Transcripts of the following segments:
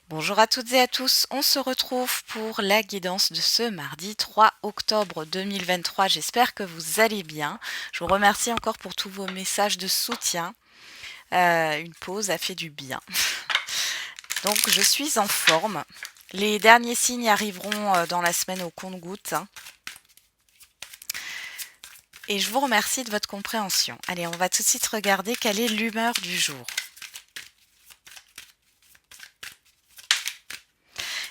Bonjour à toutes et à tous, on se retrouve pour la guidance de ce mardi 3 octobre 2023. J'espère que vous allez bien. Je vous remercie encore pour tous vos messages de soutien. Une pause a fait du bien. Donc je suis en forme. Les derniers signes arriveront dans la semaine au compte-gouttes. Et je vous remercie de votre compréhension. Allez, on va tout de suite regarder quelle est l'humeur du jour.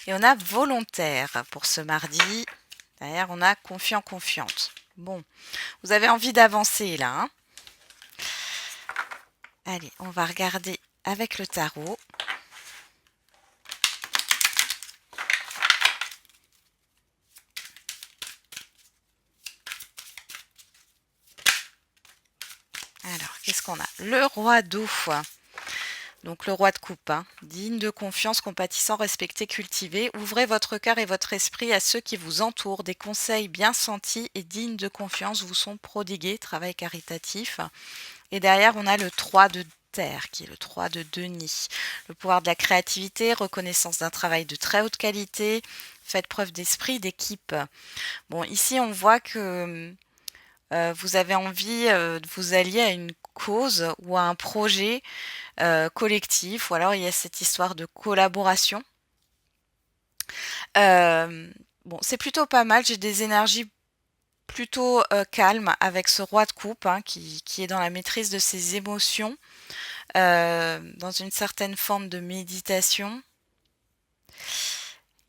Et on a volontaire pour ce mardi. Derrière, on a confiant, confiante. Bon, vous avez envie d'avancer là, hein? Allez, on va regarder avec le tarot. Alors, qu'est-ce qu'on a? Le roi d'eau. Donc le roi de coupe, hein. Digne de confiance, compatissant, respecté, cultivé. Ouvrez votre cœur et votre esprit à ceux qui vous entourent. Des conseils bien sentis et dignes de confiance vous sont prodigués. Travail caritatif. Et derrière, on a le 3 de terre, qui est le 3 de denier. Le pouvoir de la créativité, reconnaissance d'un travail de très haute qualité. Faites preuve d'esprit, d'équipe. Bon, ici, on voit que vous avez envie de vous allier à une cause ou à un projet collectif, ou alors il y a cette histoire de collaboration. Bon, c'est plutôt pas mal, j'ai des énergies plutôt calmes avec ce roi de coupe, hein, qui est dans la maîtrise de ses émotions, dans une certaine forme de méditation.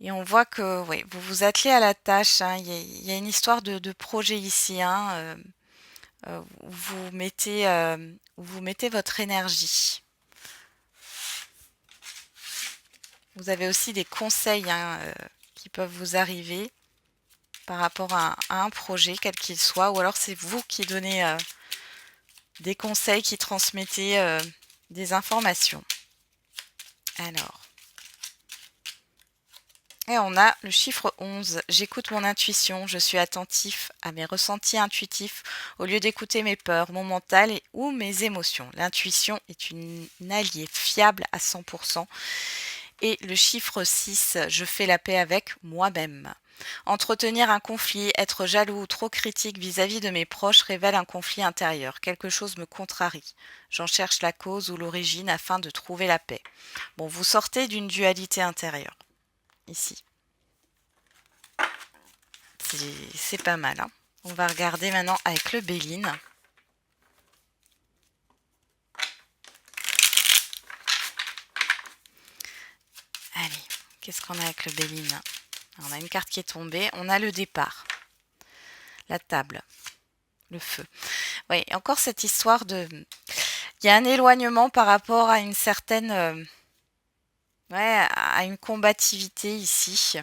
Et on voit que oui, vous vous attelez à la tâche, hein. Il y a une histoire de projet ici, hein, où vous mettez votre énergie. Vous avez aussi des conseils, hein, qui peuvent vous arriver par rapport à un projet, quel qu'il soit, ou alors c'est vous qui donnez des conseils, qui transmettez des informations. Alors, et on a le chiffre 11. J'écoute mon intuition, je suis attentif à mes ressentis intuitifs au lieu d'écouter mes peurs, mon mental ou mes émotions. L'intuition est une alliée fiable à 100%. Et le chiffre 6, je fais la paix avec moi-même. Entretenir un conflit, être jaloux ou trop critique vis-à-vis de mes proches révèle un conflit intérieur. Quelque chose me contrarie. J'en cherche la cause ou l'origine afin de trouver la paix. Bon, vous sortez d'une dualité intérieure, ici. C'est pas mal, hein. On va regarder maintenant avec le Béline. Allez, qu'est-ce qu'on a avec le Béline? On a une carte qui est tombée. On a le départ. La table. Le feu. Oui, encore cette histoire de... Il y a un éloignement par rapport à une certaine... ouais, à une combativité ici.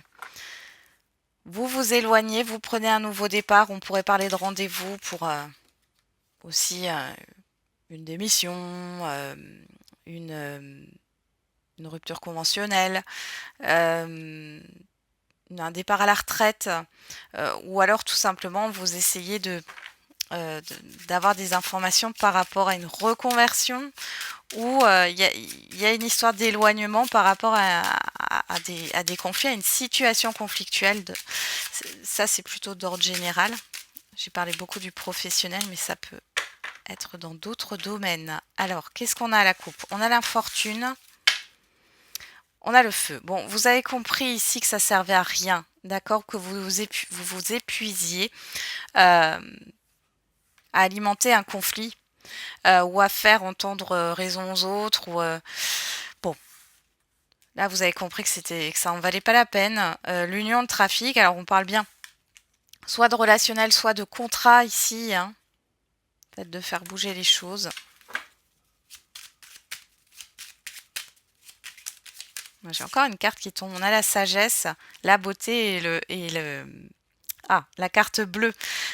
Vous vous éloignez, vous prenez un nouveau départ. On pourrait parler de rendez-vous pour aussi une démission, une, euh, une rupture conventionnelle, euh, un départ à la retraite, ou alors tout simplement vous essayez d'avoir des informations par rapport à une reconversion où il y a une histoire d'éloignement par rapport à des conflits, à une situation conflictuelle. Ça, c'est plutôt d'ordre général. J'ai parlé beaucoup du professionnel, mais ça peut être dans d'autres domaines. Alors, qu'est-ce qu'on a à la coupe? On a l'infortune, on a le feu. Bon, vous avez compris ici que ça servait à rien, d'accord? Que vous épuisiez à alimenter un conflit ou à faire entendre raison aux autres. Bon, là, vous avez compris que ça en valait pas la peine. L'union de trafic, alors on parle bien soit de relationnel, soit de contrat ici, hein. Peut-être de faire bouger les choses. Moi, j'ai encore une carte qui tombe. On a la sagesse, la beauté ah, la carte bleue.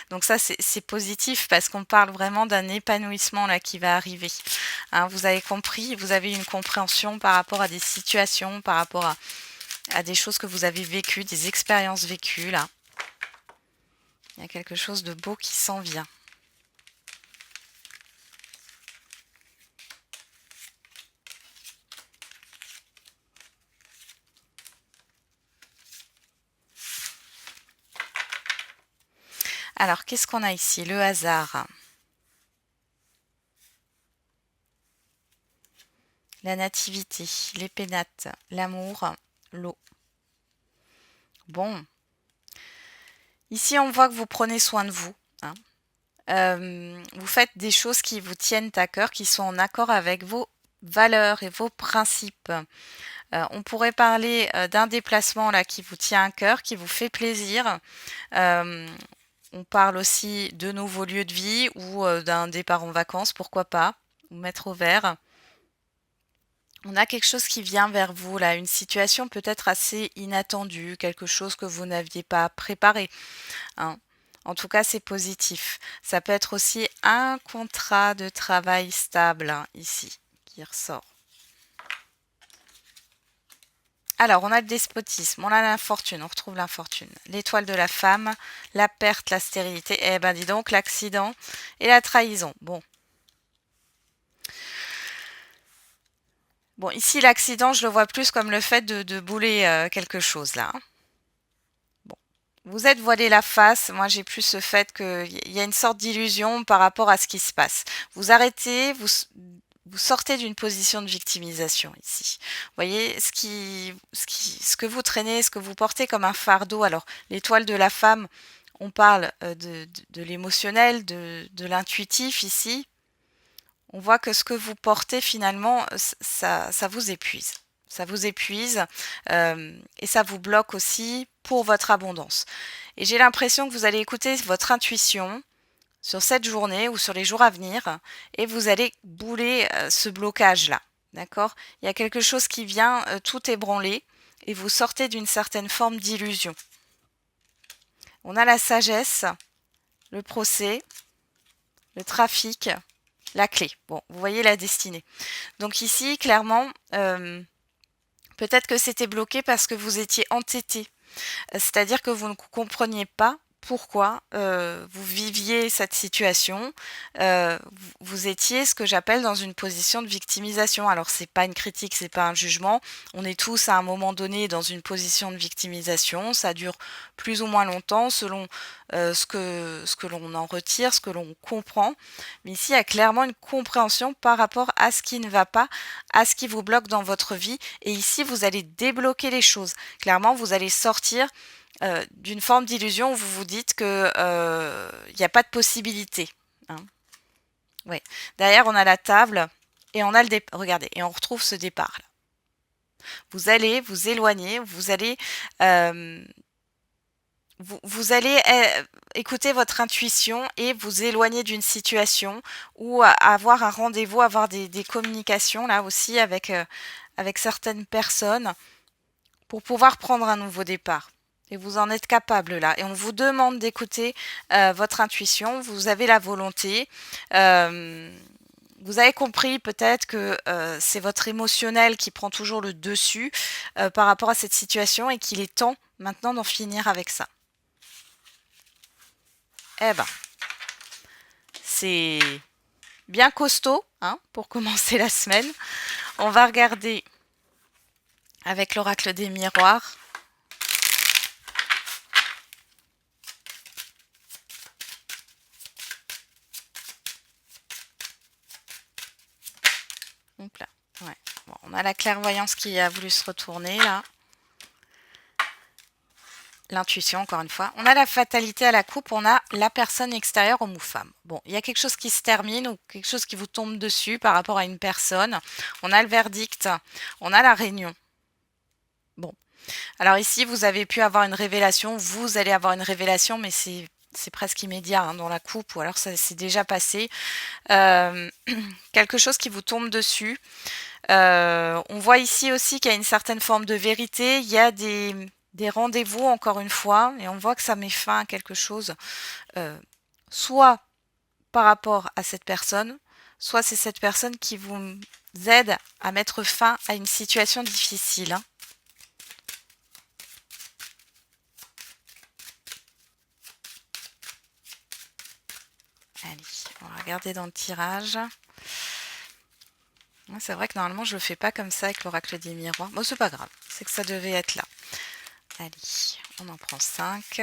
Donc ça, c'est positif parce qu'on parle vraiment d'un épanouissement là qui va arriver. Hein, vous avez compris, vous avez une compréhension par rapport à des situations, par rapport à des choses que vous avez vécues, des expériences vécues là. Il y a quelque chose de beau qui s'en vient. Alors, qu'est-ce qu'on a ici? Le hasard. La nativité, les pénates, l'amour, l'eau. Bon. Ici, on voit que vous prenez soin de vous. Hein. Vous faites des choses qui vous tiennent à cœur, qui sont en accord avec vos valeurs et vos principes. On pourrait parler d'un déplacement là qui vous tient à cœur, qui vous fait plaisir. On parle aussi de nouveaux lieux de vie ou d'un départ en vacances, pourquoi pas, ou mettre au vert. On a quelque chose qui vient vers vous là, une situation peut-être assez inattendue, quelque chose que vous n'aviez pas préparé. Hein. En tout cas, c'est positif. Ça peut être aussi un contrat de travail stable hein, ici qui ressort. Alors, on a le despotisme, on a l'infortune, on retrouve l'infortune. L'étoile de la femme, la perte, la stérilité, eh ben dis donc, l'accident et la trahison. Bon, ici, l'accident, je le vois plus comme le fait de bouler quelque chose là. Hein. Bon. Vous êtes voilé la face, moi j'ai plus ce fait qu'il y a une sorte d'illusion par rapport à ce qui se passe. Vous arrêtez, vous sortez d'une position de victimisation ici. Vous voyez, ce que vous traînez, ce que vous portez comme un fardeau. Alors, l'étoile de la femme, on parle de l'émotionnel, de l'intuitif ici. On voit que ce que vous portez finalement, ça vous épuise. Ça vous épuise et ça vous bloque aussi pour votre abondance. Et j'ai l'impression que vous allez écouter votre intuition sur cette journée ou sur les jours à venir et vous allez bouler ce blocage-là. D'accord? Il y a quelque chose qui vient tout ébranler et vous sortez d'une certaine forme d'illusion. On a la sagesse, le procès, le trafic, la clé. Bon, vous voyez la destinée. Donc ici, clairement, peut-être que c'était bloqué parce que vous étiez entêté. C'est-à-dire que vous ne compreniez pas pourquoi vous viviez cette situation. Vous étiez ce que j'appelle dans une position de victimisation. Alors c'est pas une critique, c'est pas un jugement. On est tous à un moment donné dans une position de victimisation. Ça dure plus ou moins longtemps selon ce que l'on en retire, ce que l'on comprend. Mais ici, il y a clairement une compréhension par rapport à ce qui ne va pas, à ce qui vous bloque dans votre vie. Et ici, vous allez débloquer les choses. Clairement, vous allez sortir d'une forme d'illusion où vous vous dites que il n'y a pas de possibilité. Hein. Ouais. Derrière, on a la table et on a le départ. Regardez, et on retrouve ce départ là. Vous allez vous éloigner, vous allez vous allez écouter votre intuition et vous éloigner d'une situation ou avoir un rendez-vous, avoir des communications là aussi avec certaines personnes pour pouvoir prendre un nouveau départ. Et vous en êtes capable là. Et on vous demande d'écouter votre intuition. Vous avez la volonté. Vous avez compris peut-être que c'est votre émotionnel qui prend toujours le dessus par rapport à cette situation et qu'il est temps maintenant d'en finir avec ça. Eh ben, c'est bien costaud hein, pour commencer la semaine. On va regarder avec l'oracle des miroirs. Hop là. Ouais. Bon, on a la clairvoyance qui a voulu se retourner là. L'intuition, encore une fois. On a la fatalité à la coupe, on a la personne extérieure, homme ou femme. Bon, il y a quelque chose qui se termine ou quelque chose qui vous tombe dessus par rapport à une personne. On a le verdict, on a la réunion. Bon. Alors ici, vous avez pu avoir une révélation, vous allez avoir une révélation, mais c'est presque immédiat hein, dans la coupe, ou alors ça s'est déjà passé. Quelque chose qui vous tombe dessus. On voit ici aussi qu'il y a une certaine forme de vérité. Il y a des rendez-vous, encore une fois, et on voit que ça met fin à quelque chose, soit par rapport à cette personne, soit c'est cette personne qui vous aide à mettre fin à une situation difficile. Hein. Allez, on va regarder dans le tirage. C'est vrai que normalement je le fais pas comme ça avec l'oracle des miroirs. Bon, c'est pas grave, c'est que ça devait être là. Allez, on en prend 5.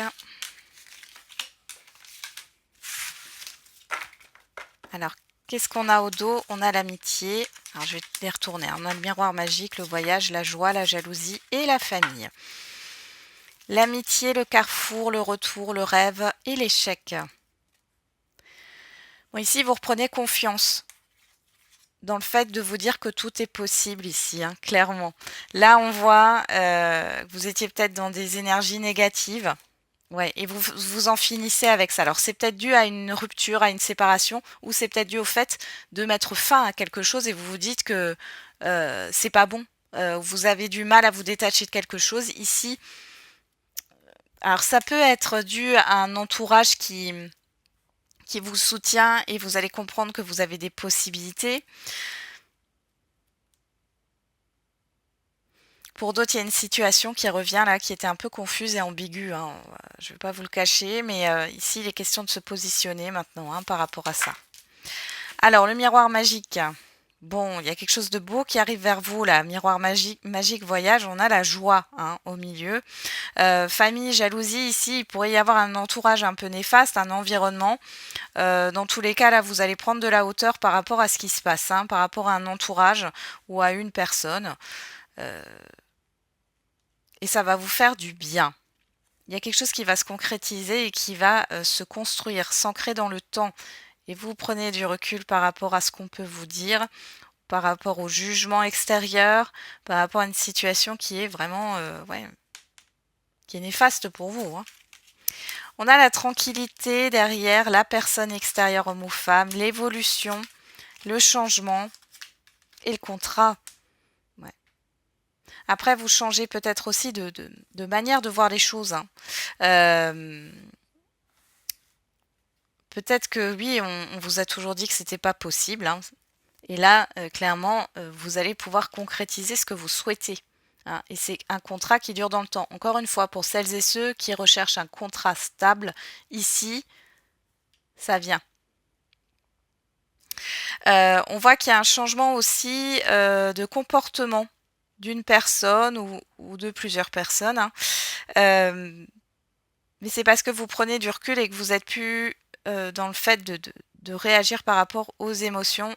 Alors, qu'est-ce qu'on a au dos? On a l'amitié. Alors, je vais les retourner. On a le miroir magique, le voyage, la joie, la jalousie et la famille. L'amitié, le carrefour, le retour, le rêve et l'échec. Bon, ici, vous reprenez confiance dans le fait de vous dire que tout est possible ici, hein, clairement. Là, on voit que vous étiez peut-être dans des énergies négatives. Ouais, et vous en finissez avec ça. Alors, c'est peut-être dû à une rupture, à une séparation, ou c'est peut-être dû au fait de mettre fin à quelque chose et vous vous dites que c'est pas bon. Vous avez du mal à vous détacher de quelque chose. Ici, alors ça peut être dû à un entourage qui vous soutient et vous allez comprendre que vous avez des possibilités. Pour d'autres, il y a une situation qui revient là, qui était un peu confuse et ambiguë, hein. Je ne vais pas vous le cacher, mais ici, il est question de se positionner maintenant, hein, par rapport à ça. Alors, le miroir magique. Bon, il y a quelque chose de beau qui arrive vers vous là. Miroir magique, magique voyage, on a la joie, hein, au milieu. Famille, jalousie, ici, il pourrait y avoir un entourage un peu néfaste, un environnement. Dans tous les cas, là, vous allez prendre de la hauteur par rapport à ce qui se passe, hein, par rapport à un entourage ou à une personne. Euh, et ça va vous faire du bien. Il y a quelque chose qui va se concrétiser et qui va se construire, s'ancrer dans le temps. Et vous prenez du recul par rapport à ce qu'on peut vous dire, par rapport au jugement extérieur, par rapport à une situation qui est vraiment ouais, qui est néfaste pour vous, hein. On a la tranquillité derrière, la personne extérieure homme ou femme, l'évolution, le changement et le contrat. Ouais. Après, vous changez peut-être aussi de manière de voir les choses, hein. Euh, Peut-être que oui, on vous a toujours dit que c'était pas possible, hein. Et là, clairement, vous allez pouvoir concrétiser ce que vous souhaitez, hein. Et c'est un contrat qui dure dans le temps. Encore une fois, pour celles et ceux qui recherchent un contrat stable, ici, ça vient. On voit qu'il y a un changement aussi de comportement d'une personne ou de plusieurs personnes, hein. Euh, mais c'est parce que vous prenez du recul et que vous êtes plus dans le fait de réagir par rapport aux émotions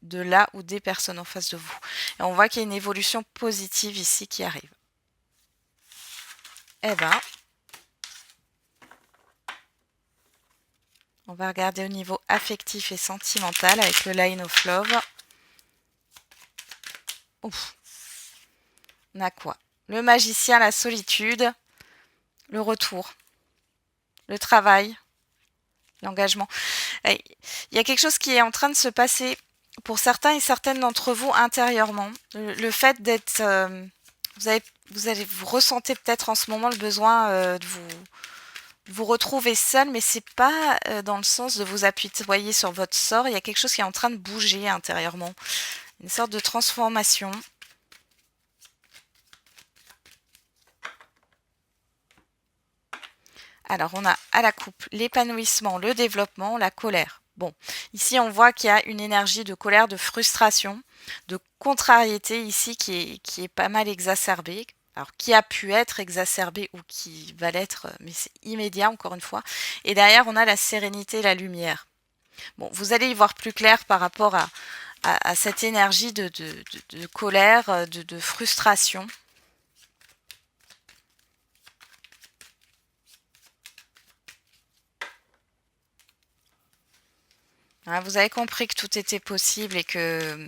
de là ou des personnes en face de vous. Et on voit qu'il y a une évolution positive ici qui arrive. Eh ben, on va regarder au niveau affectif et sentimental avec le Line of Love. Ouf. On a quoi? Le magicien, la solitude, le retour, le travail, l'engagement. Il y a quelque chose qui est en train de se passer pour certains et certaines d'entre vous intérieurement. Le fait d'être... vous ressentez peut-être en ce moment le besoin de vous retrouver seul, mais c'est pas dans le sens de vous appuyer sur votre sort. Il y a quelque chose qui est en train de bouger intérieurement. Une sorte de transformation. Alors, on a à la coupe l'épanouissement, le développement, la colère. Bon, ici, on voit qu'il y a une énergie de colère, de frustration, de contrariété ici qui est pas mal exacerbée. Alors, qui a pu être exacerbée ou qui va l'être, mais c'est immédiat, encore une fois. Et derrière, on a la sérénité, la lumière. Bon, vous allez y voir plus clair par rapport à cette énergie de colère, de frustration. Hein, vous avez compris que tout était possible et que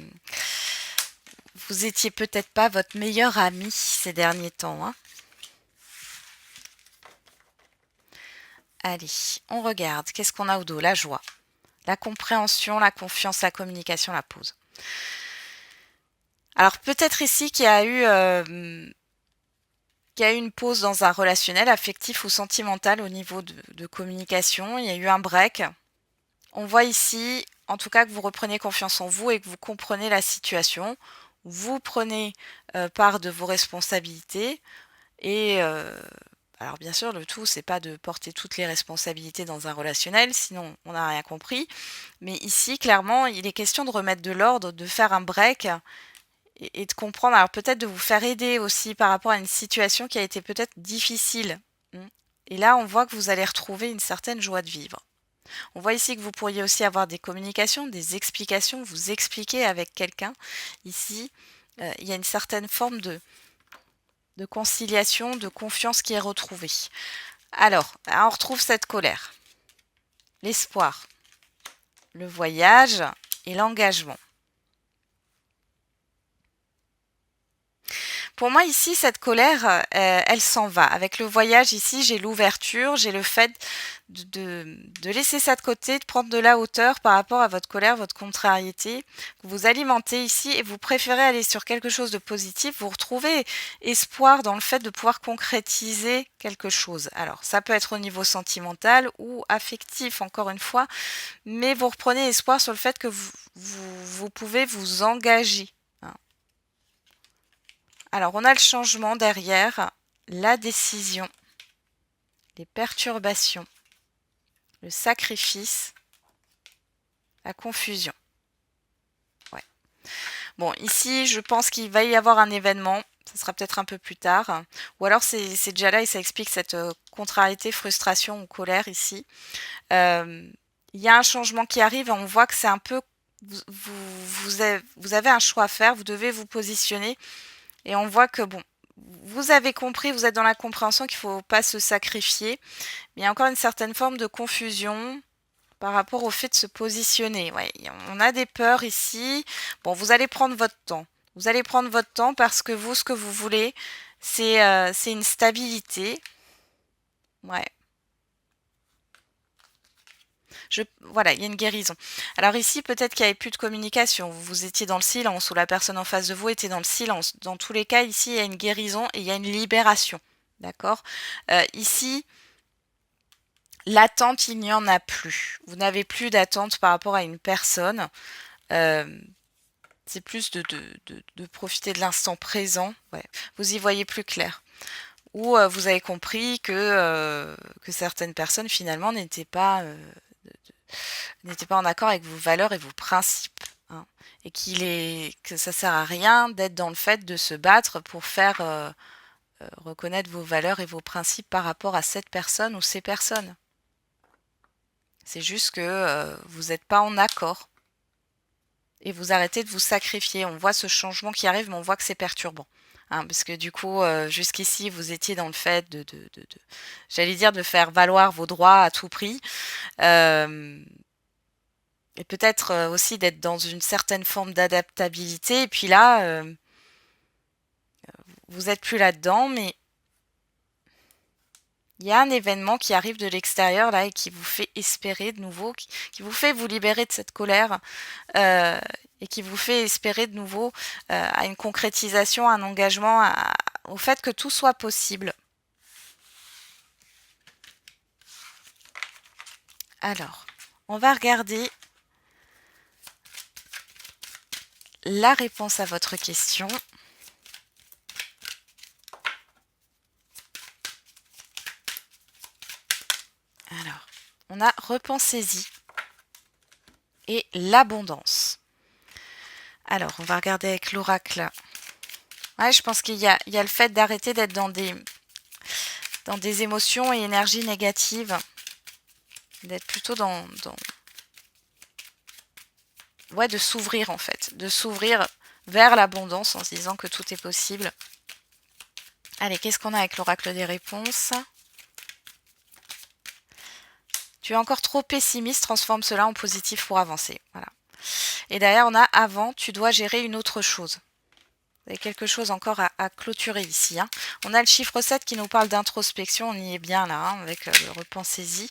vous étiez peut-être pas votre meilleur ami ces derniers temps, hein. Allez, on regarde. Qu'est-ce qu'on a au dos? La joie, la compréhension, la confiance, la communication, la pause. Alors peut-être ici qu'il y a eu une pause dans un relationnel affectif ou sentimental au niveau de communication. Il y a eu un break. On voit ici, en tout cas, que vous reprenez confiance en vous et que vous comprenez la situation. Vous prenez part de vos responsabilités et alors bien sûr, le tout, c'est pas de porter toutes les responsabilités dans un relationnel, sinon on n'a rien compris. Mais ici, clairement, il est question de remettre de l'ordre, de faire un break et de comprendre. Alors peut-être de vous faire aider aussi par rapport à une situation qui a été peut-être difficile. Et là, on voit que vous allez retrouver une certaine joie de vivre. On voit ici que vous pourriez aussi avoir des communications, des explications, vous expliquer avec quelqu'un. Ici, il y a une certaine forme de conciliation, de confiance qui est retrouvée. Alors, on retrouve cette colère, l'espoir, le voyage et l'engagement. Pour moi, ici, cette colère, elle s'en va. Avec le voyage, ici, j'ai l'ouverture, j'ai le fait de laisser ça de côté, de prendre de la hauteur par rapport à votre colère, votre contrariété. Vous alimentez ici et vous préférez aller sur quelque chose de positif. Vous retrouvez espoir dans le fait de pouvoir concrétiser quelque chose. Alors, ça peut être au niveau sentimental ou affectif, encore une fois, mais vous reprenez espoir sur le fait que vous pouvez vous engager. Alors, on a le changement derrière, la décision, les perturbations, le sacrifice, la confusion. Ouais. Bon, ici, je pense qu'il va y avoir un événement. Ça sera peut-être un peu plus tard. Ou alors, c'est déjà là et ça explique cette contrariété, frustration ou colère ici. Il y a un changement qui arrive et on voit que c'est un peu... Vous avez un choix à faire, vous devez vous positionner. Et on voit que, bon, vous avez compris, vous êtes dans la compréhension qu'il ne faut pas se sacrifier. Mais il y a encore une certaine forme de confusion par rapport au fait de se positionner. Ouais, on a des peurs ici. Bon, vous allez prendre votre temps. Vous allez prendre votre temps parce que vous, ce que vous voulez, c'est une stabilité. Ouais. Voilà, il y a une guérison. Alors ici, peut-être qu'il n'y avait plus de communication. Vous étiez dans le silence ou la personne en face de vous était dans le silence. Dans tous les cas, ici, il y a une guérison et il y a une libération. D'accord. Ici, l'attente, il n'y en a plus. Vous n'avez plus d'attente par rapport à une personne. C'est plus de profiter de l'instant présent. Ouais. Vous y voyez plus clair. Ou vous avez compris que certaines personnes, finalement, n'étaient pas en accord avec vos valeurs et vos principes. Hein, et que ça sert à rien d'être dans le fait de se battre pour faire reconnaître vos valeurs et vos principes par rapport à cette personne ou ces personnes. C'est juste que vous n'êtes pas en accord. Et vous arrêtez de vous sacrifier. On voit ce changement qui arrive, mais on voit que c'est perturbant. Hein, parce que du coup, jusqu'ici, vous étiez dans le fait j'allais dire, de faire valoir vos droits à tout prix. Et peut-être aussi d'être dans une certaine forme d'adaptabilité. Et puis là, vous n'êtes plus là-dedans, mais il y a un événement qui arrive de l'extérieur là et qui vous fait espérer de nouveau, qui vous fait vous libérer de cette colère et qui vous fait espérer de nouveau à une concrétisation, à un engagement, au fait que tout soit possible. Alors, on va regarder la réponse à votre question. Alors, on a repensez-y et l'abondance. Alors, on va regarder avec l'oracle. Ouais, je pense qu'il y a le fait d'arrêter d'être dans des émotions et énergies négatives. D'être plutôt ouais, de s'ouvrir en fait. De s'ouvrir vers l'abondance en se disant que tout est possible. Allez, qu'est-ce qu'on a avec l'oracle des réponses ? Tu es encore trop pessimiste, transforme cela en positif pour avancer. Voilà. Et derrière, on a avant, tu dois gérer une autre chose. Vous avez quelque chose encore à clôturer ici. Hein. On a le chiffre 7 qui nous parle d'introspection, on y est bien là, hein, avec le repensez-y.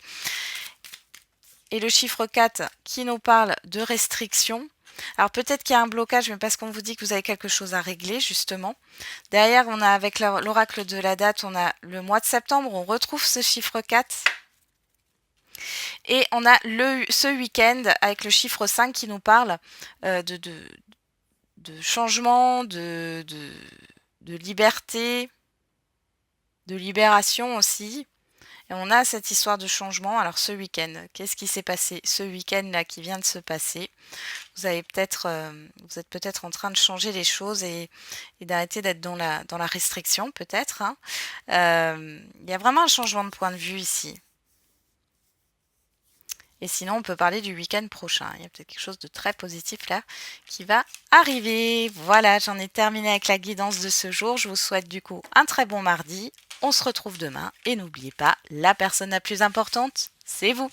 Et le chiffre 4 qui nous parle de restriction. Alors peut-être qu'il y a un blocage, mais parce qu'on vous dit que vous avez quelque chose à régler, justement. Derrière, on a avec l'oracle de la date, on a le mois de septembre, on retrouve ce chiffre 4. Et on a ce week-end avec le chiffre 5 qui nous parle de changement, de liberté, de libération aussi. Et on a cette histoire de changement. Alors ce week-end, qu'est-ce qui s'est passé ce week-end-là qui vient de se passer? Vous êtes peut-être en train de changer les choses et d'arrêter d'être dans la restriction, peut-être. Hein. Il y a vraiment un changement de point de vue ici. Et sinon, on peut parler du week-end prochain. Il y a peut-être quelque chose de très positif là qui va arriver. Voilà, j'en ai terminé avec la guidance de ce jour. Je vous souhaite du coup un très bon mardi. On se retrouve demain et n'oubliez pas, la personne la plus importante, c'est vous.